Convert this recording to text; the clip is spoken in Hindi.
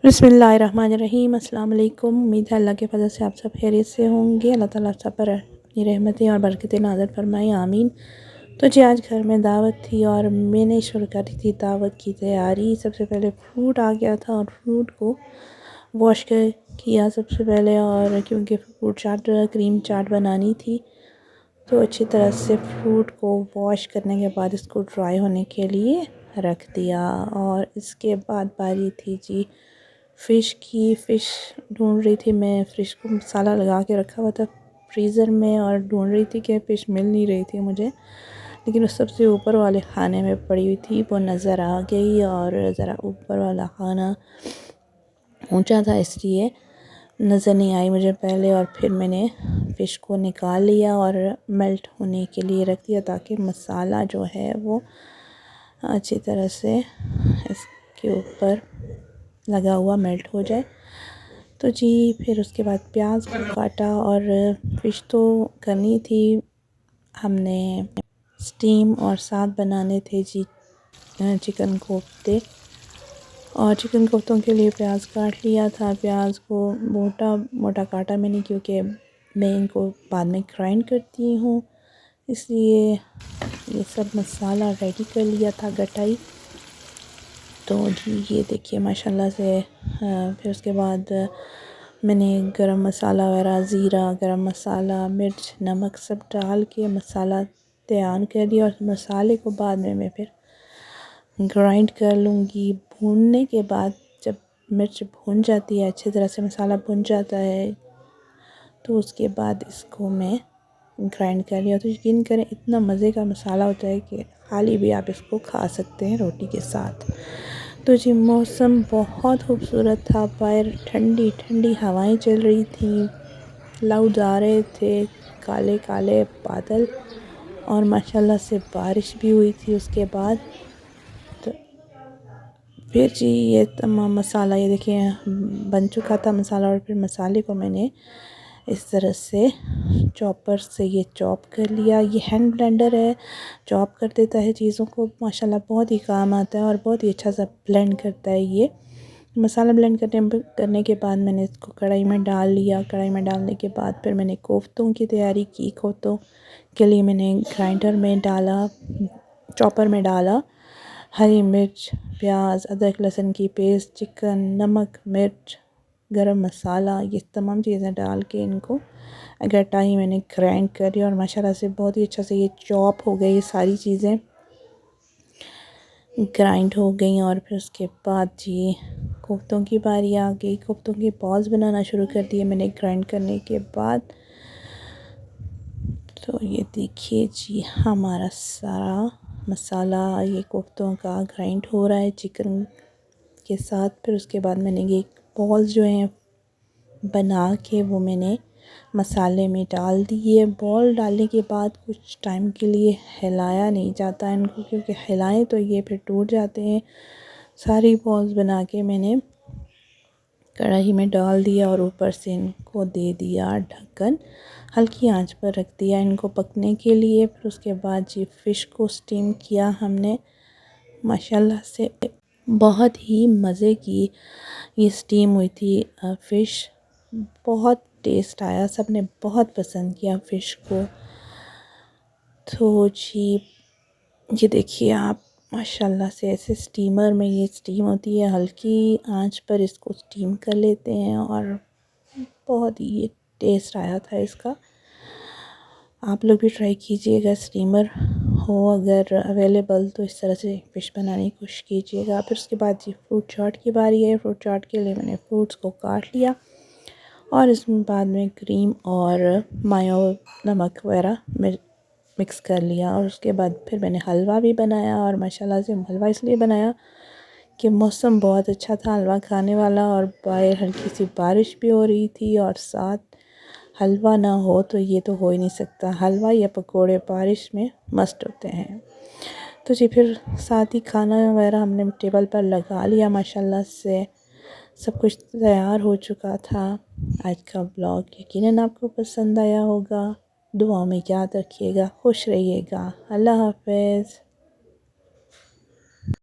बिस्मिल्लाहिर्रहमानिर्रहीम। अस्सलाम वालेकुम। उम्मीद है अल्लाह के फजल से आप सब खैरियत से होंगे। अल्लाह ताला आप सब पर अपनी रहमतें और बरकतें नाज़िल फरमाए, आमीन। तो जी आज घर में दावत थी और मैंने शुरू करी थी दावत की तैयारी। सबसे पहले फ्रूट आ गया था और फ्रूट को वॉश किया सबसे पहले, और क्योंकि फ्रूट चाट क्रीम चाट बनानी थी तो अच्छी तरह से फ्रूट को वॉश करने के बाद इसको ड्राई होने के लिए रख दिया। और इसके बाद बारी थी जी फ़िश की। फ़िश ढूंढ रही थी मैं, फ़िश को मसाला लगा के रखा हुआ था फ्रीज़र में और ढूंढ रही थी कि फ़िश मिल नहीं रही थी मुझे, लेकिन उस सबसे ऊपर वाले खाने में पड़ी हुई थी, वो नज़र आ गई। और ज़रा ऊपर वाला खाना ऊंचा था इसलिए नज़र नहीं आई मुझे पहले, और फिर मैंने फ़िश को निकाल लिया और मेल्ट होने के लिए रख दिया ताकि मसाला जो है वो अच्छी तरह से इसके ऊपर लगा हुआ मेल्ट हो जाए। तो जी फिर उसके बाद प्याज को काटा, और फ़िश तो करनी थी हमने स्टीम, और साथ बनाने थे जी चिकन कोफ्ते। और चिकन कोफ्तों के लिए प्याज काट लिया था। प्याज को मोटा मोटा काटा मैंने, क्योंकि मैं इनको बाद में ग्राइंड करती हूँ, इसलिए ये सब मसाला रेडी कर लिया था गटाई। तो जी ये देखिए माशाल्लाह से। फिर उसके बाद मैंने गरम मसाला वगैरह, ज़ीरा, गरम मसाला, मिर्च, नमक सब डाल के मसाला तैयार कर लिया। और मसाले को बाद में मैं फिर ग्राइंड कर लूँगी। भूनने के बाद जब मिर्च भून जाती है, अच्छी तरह से मसाला भुन जाता है, तो उसके बाद इसको मैं ग्राइंड कर लिया। तो यकीन करें इतना मज़े का मसाला होता है कि खाली भी आप इसको खा सकते हैं रोटी के साथ। तो जी मौसम बहुत खूबसूरत था, बाहर ठंडी ठंडी हवाएं चल रही थी, क्लाउड्स आ रहे थे, काले काले बादल, और माशाल्लाह से बारिश भी हुई थी उसके बाद। तो फिर जी ये तमाम मसाला ये देखिए बन चुका था मसाला, और फिर मसाले को मैंने इस तरह से चॉपर से ये चॉप कर लिया। ये हैंड ब्लेंडर है, चॉप कर देता है चीज़ों को, माशाल्लाह बहुत ही काम आता है और बहुत ही अच्छा सा ब्लेंड करता है ये मसाला। ब्लेंड करने के बाद मैंने इसको कढ़ाई में डाल लिया। कढ़ाई में डालने के बाद फिर मैंने कोफ्तों की तैयारी की। कोफ्तों के लिए मैंने ग्राइंडर में डाला, चॉपर में डाला हरी मिर्च, प्याज, अदरक लहसुन की पेस्ट, चिकन, नमक, मिर्च, गरम मसाला, ये तमाम चीज़ें डाल के इनको गटाई मैंने ग्राइंड करी। और माशाल्लाह से बहुत ही अच्छा से ये चॉप हो गई, ये सारी चीज़ें ग्राइंड हो गई। और फिर उसके बाद जी कोफ्तों की बारी आ गई। कोफ्तों के बॉल्स बनाना शुरू कर दिए मैंने ग्राइंड करने के बाद। तो ये देखिए जी हमारा सारा मसाला ये कोफ्तों का ग्राइंड हो रहा है चिकन के साथ। फिर उसके बाद मैंने ये बॉल्स जो हैं बना के वो मैंने मसाले में डाल दिए। बॉल डालने के बाद कुछ टाइम के लिए हिलाया नहीं जाता इनको, क्योंकि हिलाएं तो ये फिर टूट जाते हैं। सारी बॉल्स बना के मैंने कढ़ाई में डाल दिया और ऊपर से इनको दे दिया ढक्कन, हल्की आंच पर रख दिया इनको पकने के लिए। फिर उसके बाद जी फ़िश को स्टीम किया हमने, माशाल्लाह से बहुत ही मज़े की ये स्टीम हुई थी फ़िश, बहुत टेस्ट आया, सब ने बहुत पसंद किया फ़िश को। तो जी ये देखिए आप माशाल्लाह से ऐसे स्टीमर में ये स्टीम होती है, हल्की आंच पर इसको स्टीम कर लेते हैं और बहुत ही ये टेस्ट आया था इसका। आप लोग भी ट्राई कीजिएगा, स्टीमर हो अगर अवेलेबल तो इस तरह से फ़िश बनाने की कोशिश कीजिएगा। फिर उसके बाद जी फ्रूट चाट की बारी है। फ्रूट चाट के लिए मैंने फ्रूट्स को काट लिया और इसमें बाद में क्रीम और मायो नमक वगैरह मिक्स कर लिया। और उसके बाद फिर मैंने हलवा भी बनाया, और माशाल्लाह से हलवा इसलिए बनाया कि मौसम बहुत अच्छा था हलवा खाने वाला, और बाहर हल्की सी बारिश भी हो रही थी, और साथ हलवा ना हो तो ये तो हो ही नहीं सकता। हलवा या पकोड़े बारिश में मस्त होते हैं। तो जी फिर साथ ही खाना वगैरह हमने टेबल पर लगा लिया, माशाल्लाह से सब कुछ तैयार हो चुका था। आज का ब्लॉग यकीनन आपको पसंद आया होगा। दुआ में याद रखिएगा, खुश रहिएगा। अल्लाह हाफ़िज़।